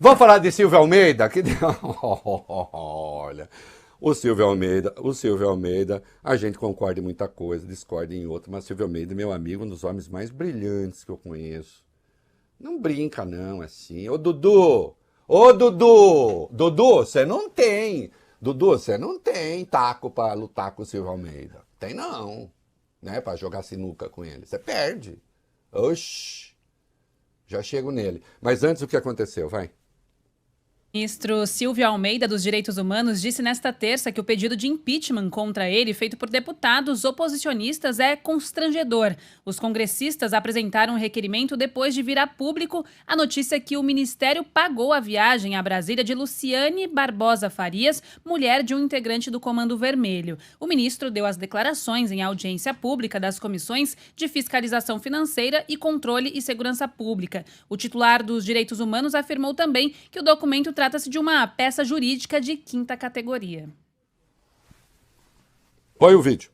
Vamos falar de Silvio Almeida? Olha, o Silvio Almeida, a gente concorda em muita coisa, discorda em outra, mas Silvio Almeida, meu amigo, um dos homens mais brilhantes que eu conheço. Não brinca não, assim. Dudu, você não tem. Dudu, você não tem taco pra lutar com o Silvio Almeida. Tem não, né, pra jogar sinuca com ele. Você perde. Oxi, já chego nele. Mas antes, o que aconteceu? Vai. O ministro Silvio Almeida, dos Direitos Humanos, disse nesta terça que o pedido de impeachment contra ele, feito por deputados oposicionistas, é constrangedor. Os congressistas apresentaram um requerimento depois de vir a público a notícia que o ministério pagou a viagem a Brasília de Luciane Barbosa Farias, mulher de um integrante do Comando Vermelho. O ministro deu as declarações em audiência pública das comissões de fiscalização financeira e controle e segurança pública. O titular dos Direitos Humanos afirmou também que o documento trata-se de uma peça jurídica de 5ª categoria. Põe o vídeo.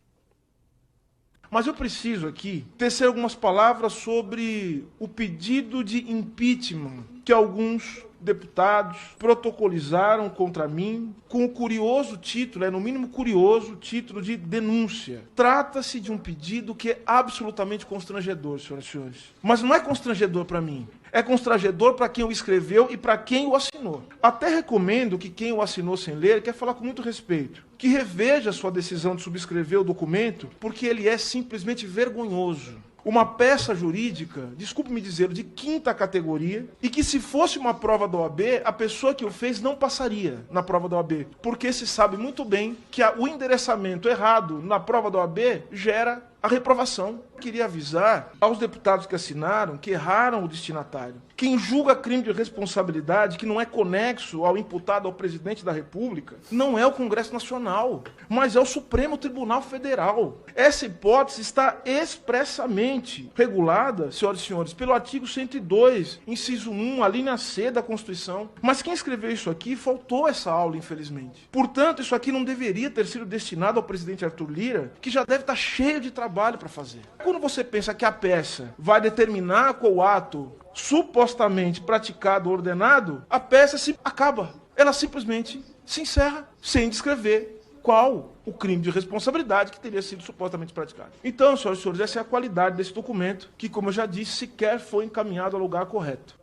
Mas eu preciso aqui tecer algumas palavras sobre o pedido de impeachment que alguns deputados protocolizaram contra mim com o curioso título, no mínimo curioso, título de denúncia. Trata-se de um pedido que é absolutamente constrangedor, senhoras e senhores. Mas não é constrangedor para mim. É constrangedor para quem o escreveu e para quem o assinou. Até recomendo que quem o assinou sem ler, quer falar com muito respeito, que reveja sua decisão de subscrever o documento, porque ele é simplesmente vergonhoso. Uma peça jurídica, desculpe-me dizer, de 5ª categoria, e que se fosse uma prova da OAB, a pessoa que o fez não passaria na prova da OAB, porque se sabe muito bem que o endereçamento errado na prova da OAB gera a reprovação. Queria avisar aos deputados que assinaram que erraram o destinatário. Quem julga crime de responsabilidade que não é conexo ao imputado ao presidente da República não é o Congresso Nacional, mas é o Supremo Tribunal Federal. Essa hipótese está expressamente regulada, senhoras e senhores, pelo artigo 102, inciso 1, a linha C da Constituição. Mas quem escreveu isso aqui faltou essa aula, infelizmente. Portanto, isso aqui não deveria ter sido destinado ao presidente Arthur Lira, que já deve estar cheio de trabalho para fazer. Quando você pensa que a peça vai determinar qual o ato supostamente praticado ou ordenado, a peça se acaba. Ela simplesmente se encerra sem descrever qual o crime de responsabilidade que teria sido supostamente praticado. Então, senhoras e senhores, essa é a qualidade desse documento, que, como eu já disse, sequer foi encaminhado ao lugar correto.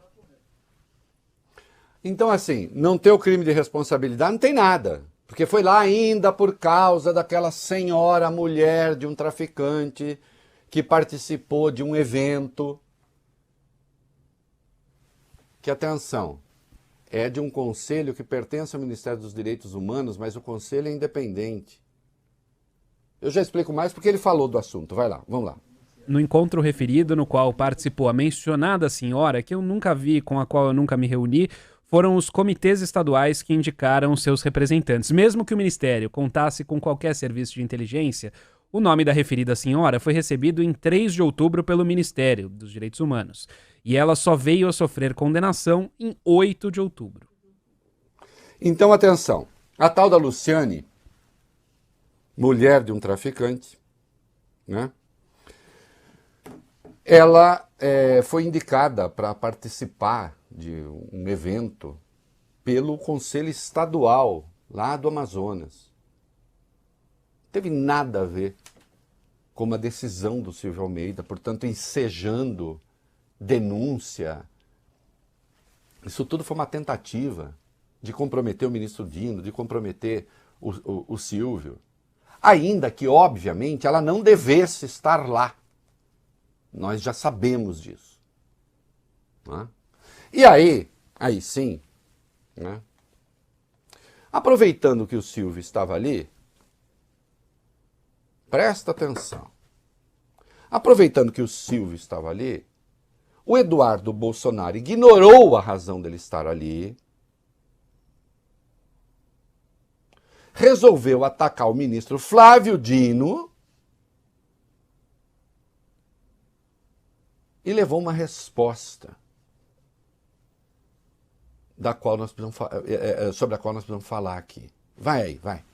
Então, assim, não ter o crime de responsabilidade não tem nada. Porque foi lá ainda por causa daquela senhora mulher de um traficante que participou de um evento. Que, atenção, é de um conselho que pertence ao Ministério dos Direitos Humanos, mas o conselho é independente. Eu já explico mais porque ele falou do assunto. Vai lá, vamos lá. No encontro referido, no qual participou a mencionada senhora, que eu nunca vi, com a qual eu nunca me reuni, foram os comitês estaduais que indicaram seus representantes. Mesmo que o Ministério contasse com qualquer serviço de inteligência, o nome da referida senhora foi recebido em 3 de outubro pelo Ministério dos Direitos Humanos. E ela só veio a sofrer condenação em 8 de outubro. Então, atenção. A tal da Luciane, mulher de um traficante, né? Ela foi indicada para participar de um evento pelo Conselho Estadual lá do Amazonas. Não teve nada a ver com uma decisão do Silvio Almeida, portanto, ensejando denúncia. Isso tudo foi uma tentativa de comprometer o ministro Dino, de comprometer o Silvio. Ainda que, obviamente, ela não devesse estar lá. Nós já sabemos disso. Né? E aí sim, né? Aproveitando que o Silvio estava ali, presta atenção. Aproveitando que o Silvio estava ali, o Eduardo Bolsonaro ignorou a razão dele estar ali, resolveu atacar o ministro Flávio Dino e levou uma resposta da qual nós precisamos sobre a qual nós precisamos falar aqui. Vai aí, vai.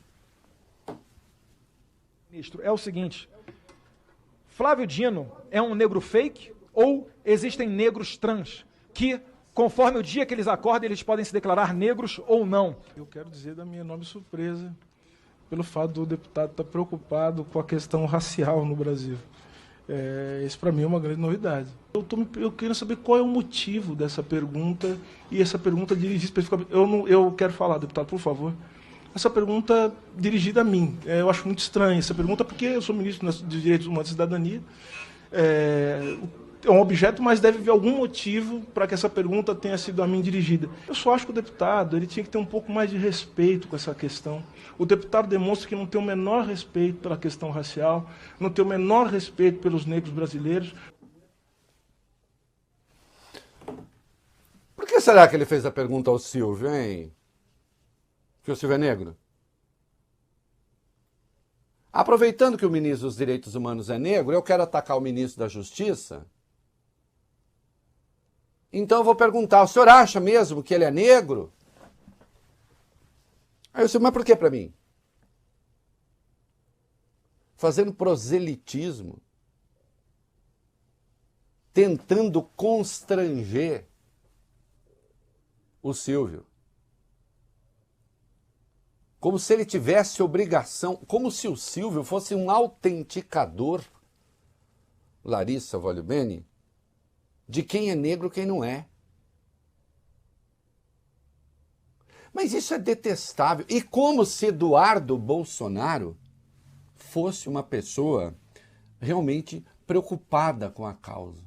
Ministro, é o seguinte, Flávio Dino é um negro fake ou existem negros trans que conforme o dia que eles acordam, eles podem se declarar negros ou não. Eu quero dizer da minha enorme surpresa pelo fato do deputado estar preocupado com a questão racial no Brasil. Isso para mim é uma grande novidade. Eu quero saber qual é o motivo dessa pergunta, e essa pergunta dirigida especificamente... Eu quero falar, deputado, por favor. Essa pergunta dirigida a mim. Eu acho muito estranha essa pergunta, porque eu sou ministro de Direitos Humanos e Cidadania. É um objeto, mas deve haver algum motivo para que essa pergunta tenha sido a mim dirigida. Eu só acho que o deputado ele tinha que ter um pouco mais de respeito com essa questão. O deputado demonstra que não tem o menor respeito pela questão racial, não tem o menor respeito pelos negros brasileiros. Por que será que ele fez a pergunta ao Silvio, hein? Que o Silvio é negro? Aproveitando que o ministro dos Direitos Humanos é negro, eu quero atacar o ministro da Justiça. Então eu vou perguntar, o senhor acha mesmo que ele é negro? Aí eu disse, mas por que para mim? Fazendo proselitismo, tentando constranger o Silvio. Como se ele tivesse obrigação, como se o Silvio fosse um autenticador, Larissa Voglio-Bene, de quem é negro e quem não é. Mas isso é detestável. E como se Eduardo Bolsonaro fosse uma pessoa realmente preocupada com a causa.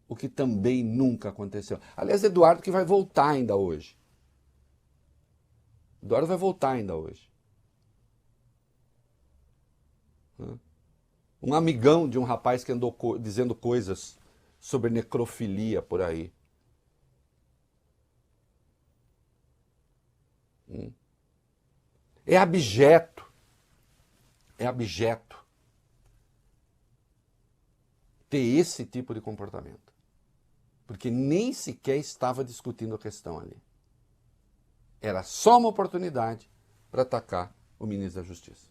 O que também nunca aconteceu. Aliás, Eduardo que vai voltar ainda hoje. Eduardo vai voltar ainda hoje. Um amigão de um rapaz que andou dizendo coisas sobre necrofilia por aí. É abjeto ter esse tipo de comportamento. Porque nem sequer estava discutindo a questão ali. Era só uma oportunidade para atacar o ministro da Justiça.